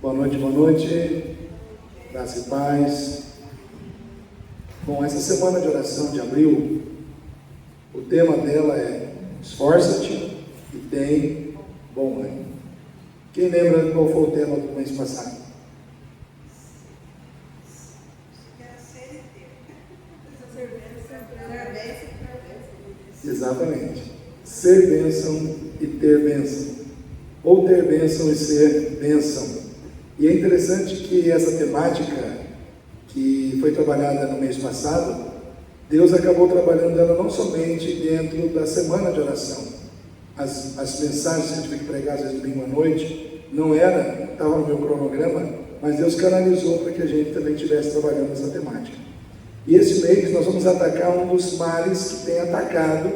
Boa noite, graça e paz. Bom, essa semana de oração de abril, o tema dela é esforça-te e tem bom ânimo. Quem lembra qual foi o tema do mês passado? Exatamente. Ser bênção e ter bênção. Ou ter bênção e ser bênção. E é interessante que essa temática que foi trabalhada no mês passado, Deus acabou trabalhando ela não somente dentro da semana de oração. As mensagens que a gente tem que pregar às vezes domingo à noite, não estava no meu cronograma, mas Deus canalizou para que a gente também estivesse trabalhando essa temática. E esse mês nós vamos atacar um dos males que tem atacado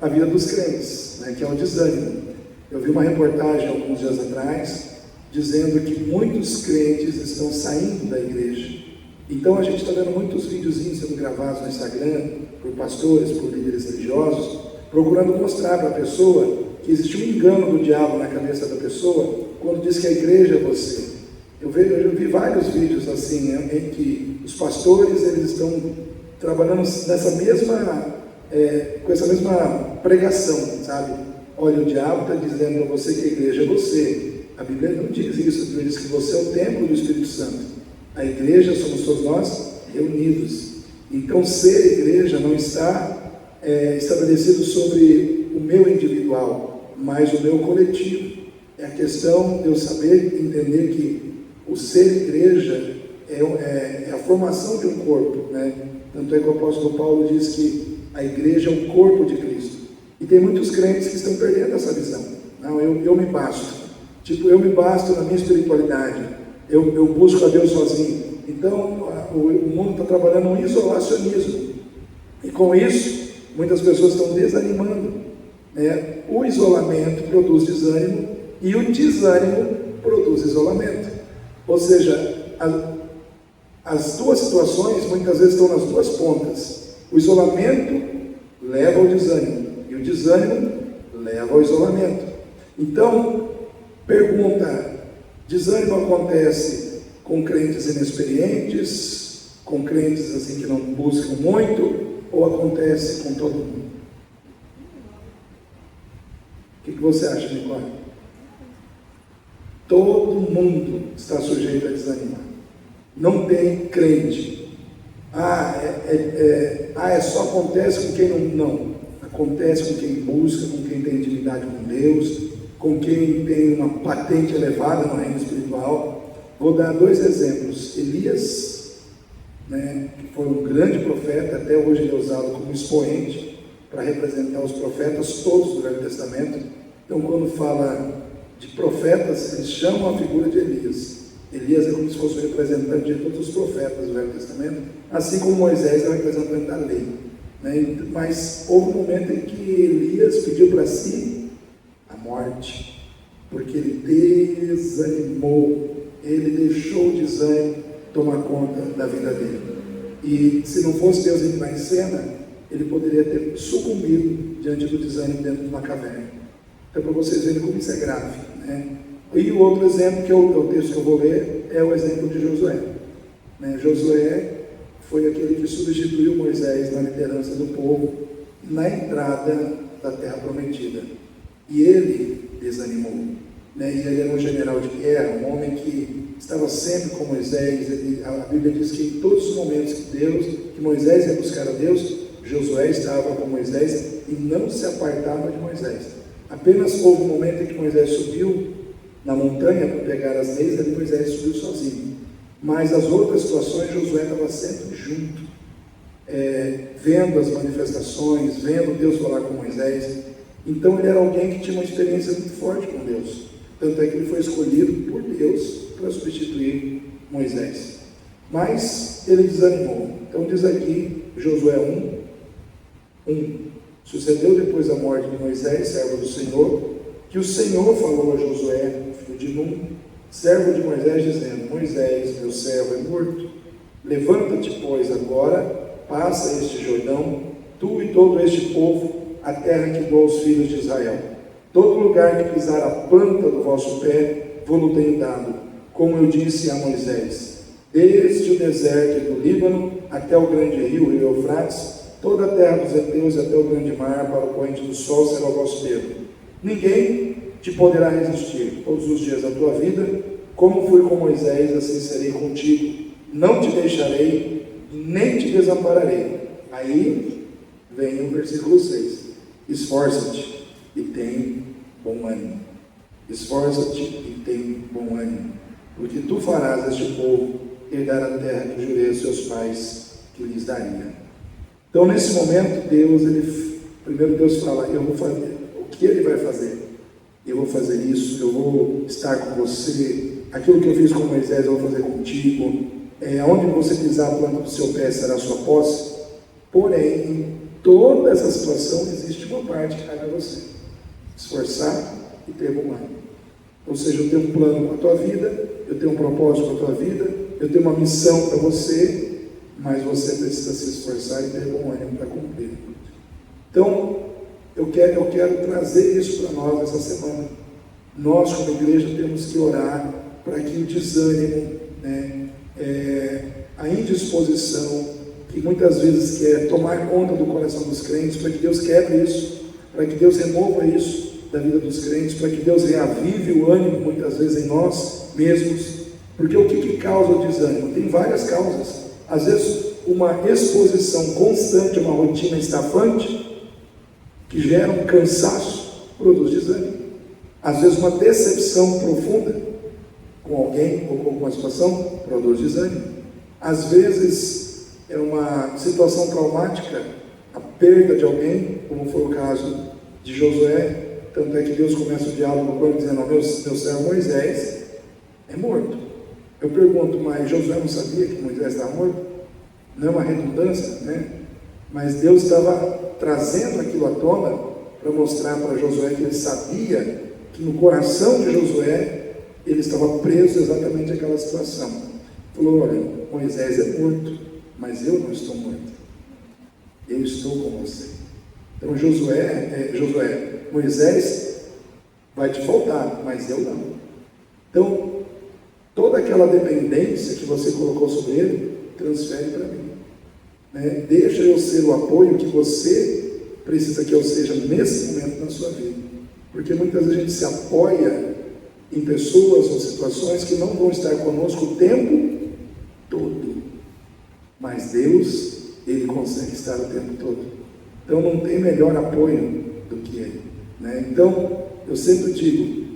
a vida dos crentes, que é o desânimo. Eu vi uma reportagem alguns dias atrás, dizendo que muitos crentes estão saindo da igreja. Então a gente está vendo muitos videozinhos sendo gravados no Instagram, por pastores, por líderes religiosos, procurando mostrar para a pessoa que existe um engano do diabo na cabeça da pessoa, quando diz que a igreja é você. Eu vi vários vídeos assim, em que os pastores eles estão trabalhando nessa mesma, com essa mesma pregação, sabe? Olha, o diabo está dizendo para você que a igreja é você. A Bíblia não diz isso, a Bíblia diz que você é o templo do Espírito Santo. A igreja somos todos nós reunidos. Então, ser igreja não está estabelecido sobre o meu individual, mas o meu coletivo. É a questão de eu saber entender que o ser igreja é a formação de um corpo, Tanto é que o apóstolo Paulo diz que a igreja é o corpo de Cristo. E tem muitos crentes que estão perdendo essa visão. Não, eu me basto. Eu me basto na minha espiritualidade. Eu busco a Deus sozinho. Então, o mundo está trabalhando um isolacionismo. E com isso, muitas pessoas estão desanimando. O isolamento produz desânimo e o desânimo produz isolamento. Ou seja, as duas situações muitas vezes estão nas duas pontas. O isolamento leva ao desânimo e o desânimo leva ao isolamento. Então, pergunta: desânimo acontece com crentes inexperientes, com crentes assim que não buscam muito, ou acontece com todo mundo? O que você acha, Nicole? Todo mundo está sujeito a desanimar. Não tem crente. Só acontece com quem não. Acontece com quem busca, com quem tem intimidade com Deus, com quem tem uma patente elevada no reino espiritual. Vou dar dois exemplos. Elias, que foi um grande profeta, até hoje ele é usado como expoente para representar os profetas todos do Velho Testamento. Então, quando fala de profetas, eles chamam a figura de Elias. Elias é como se fosse o representante de todos os profetas do Velho Testamento, assim como Moisés é o representante da lei. Mas houve um momento em que Elias pediu para si a morte, porque ele desanimou, ele deixou o desânimo tomar conta da vida dele. E se não fosse Deus entrar em cena, ele poderia ter sucumbido diante do desânimo dentro de uma caverna. Então, para vocês verem como isso é grave, E o outro exemplo, que é o texto que eu vou ler, é o exemplo de Josué. Josué foi aquele que substituiu Moisés na liderança do povo, na entrada da terra prometida. E ele desanimou. E ele era um general de guerra, um homem que estava sempre com Moisés. A Bíblia diz que em todos os momentos que Moisés ia buscar a Deus, Josué estava com Moisés e não se apartava de Moisés. Apenas houve um momento em que Moisés subiu na montanha para pegar as leis, e Moisés subiu sozinho. Mas as outras situações, Josué estava sempre junto, vendo as manifestações, vendo Deus falar com Moisés. Então ele era alguém que tinha uma experiência muito forte com Deus. Tanto é que ele foi escolhido por Deus para substituir Moisés. Mas ele desanimou. Então diz aqui, Josué 1. Sucedeu depois da morte de Moisés, servo do Senhor, que o Senhor falou a Josué, filho de Nun, servo de Moisés, dizendo: Moisés, meu servo, é morto. Levanta-te, pois, agora, passa este Jordão, tu e todo este povo, a terra que dou aos filhos de Israel. Todo lugar que pisar a planta do vosso pé, vou-lo tenho dado, como eu disse a Moisés, desde o deserto do Líbano até o grande rio, o rio Eufrates, toda a terra dos heteus e até o grande mar, para o poente do sol será o vosso termo. Ninguém te poderá resistir todos os dias da tua vida, como fui com Moisés, assim serei contigo. Não te deixarei, nem te desampararei. Aí vem o versículo 6. Esforça-te e tem bom ânimo. Esforça-te e tem bom ânimo, porque tu farás a este povo herdar a terra que jurei aos seus pais que lhes daria. Então, nesse momento, primeiro Deus fala, eu vou fazer. O que Ele vai fazer? Eu vou fazer isso, eu vou estar com você. Aquilo que eu fiz com Moisés, eu vou fazer contigo. Onde você pisar a planta do seu pé será a sua posse. Porém, em toda essa situação, existe uma parte que cabe a você. Esforçar e ter bom ânimo. Ou seja, eu tenho um plano para a tua vida, eu tenho um propósito para a tua vida, eu tenho uma missão para você, mas você precisa se esforçar e ter bom ânimo para cumprir. Então, eu quero trazer isso para nós essa semana. Nós, como igreja, temos que orar para que o desânimo, a indisposição, que muitas vezes quer tomar conta do coração dos crentes, para que Deus quebre isso, para que Deus remova isso da vida dos crentes, para que Deus reavive o ânimo, muitas vezes, em nós mesmos. Porque o que causa o desânimo? Tem várias causas. Às vezes, uma exposição constante a uma rotina estafante, que gera um cansaço, produz desânimo. Às vezes, uma decepção profunda com alguém ou com alguma situação, produz desânimo. Às vezes, é uma situação traumática, a perda de alguém, como foi o caso de Josué. Tanto é que Deus começa o diálogo com ele dizendo, meu servo Moisés é morto. Eu pergunto, mas Josué não sabia que Moisés estava morto? Não é uma redundância, né? Mas Deus estava trazendo aquilo à tona para mostrar para Josué que ele sabia que no coração de Josué ele estava preso exatamente àquela situação. Falou, olha, Moisés é morto, mas eu não estou morto. Eu estou com você. Então Moisés vai te faltar, mas eu não. Então, toda aquela dependência que você colocou sobre ele, transfere para mim. Deixa eu ser o apoio que você precisa que eu seja nesse momento na sua vida. Porque muitas vezes a gente se apoia em pessoas ou situações que não vão estar conosco o tempo todo. Mas Deus, Ele consegue estar o tempo todo. Então não tem melhor apoio do que Ele. Então, eu sempre digo,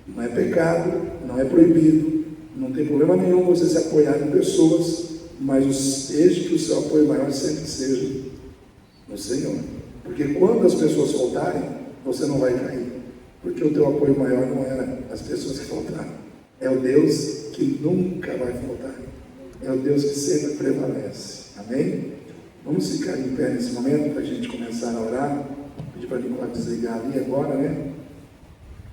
não é pecado, não é proibido, não tem problema nenhum você se apoiar em pessoas, mas desde que o seu apoio maior sempre seja no Senhor. Porque quando as pessoas faltarem, você não vai cair. Porque o teu apoio maior não era as pessoas que faltaram. É o Deus que nunca vai faltar. É o Deus que sempre prevalece. Amém? Vamos ficar em pé nesse momento para a gente começar a orar. Pedir para a Nicolau desligar ali agora, né?